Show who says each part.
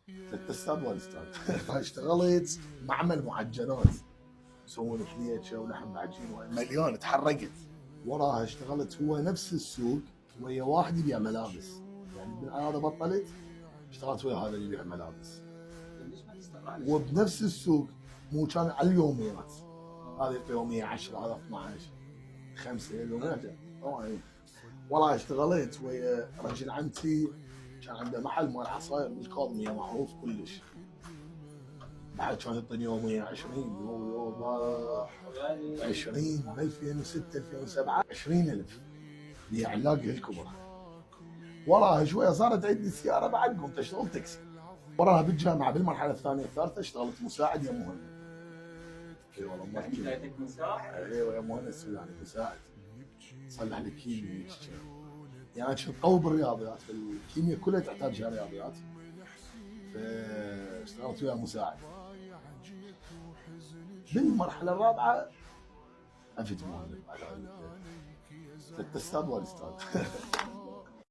Speaker 1: ثلاث استاذ والاستاذ. اشتغلت معمل معجنات، يسوون كليتشه ولحم عجين مليون، تحرقت. وراها اشتغلت هو نفس السوق ويا واحد يبيع ملابس، يعني هذا بطلت اشتغلت ويا هذا اللي يبيع ملابس. وبنفس السوق مو كان على اليوميات، هذا يعطي يوميه 10، هذا 12، 5 يوميات طبعا. والله اشتغلت ويا رجل عمتي كان عنده محل مال عصاير بالكاظميه معروف كلش، بعد كان يعطيني يوميا 20 يوم 20 ب 2006 2007 20,000 دي علاقي الكبرى. وراها شويه صارت عندي سياره بعد قمت اشتغل تاكسي. وراها بالجامعه بالمرحله الثانيه الثالثه اشتغلت مساعد يا مهند. اي والله ما احكي.
Speaker 2: بدايتك مساعد؟
Speaker 1: ايوه يا مهند السوداني مساعد، صلح لي كيمياء. يعني كنت قوي بالرياضيات، الكيمياء كلها تحتاجها رياضيات، فاشتغلت وياه مساعد. بالمرحله الرابعه عفت مهند بعد ثلاث استاذ والاستاذ.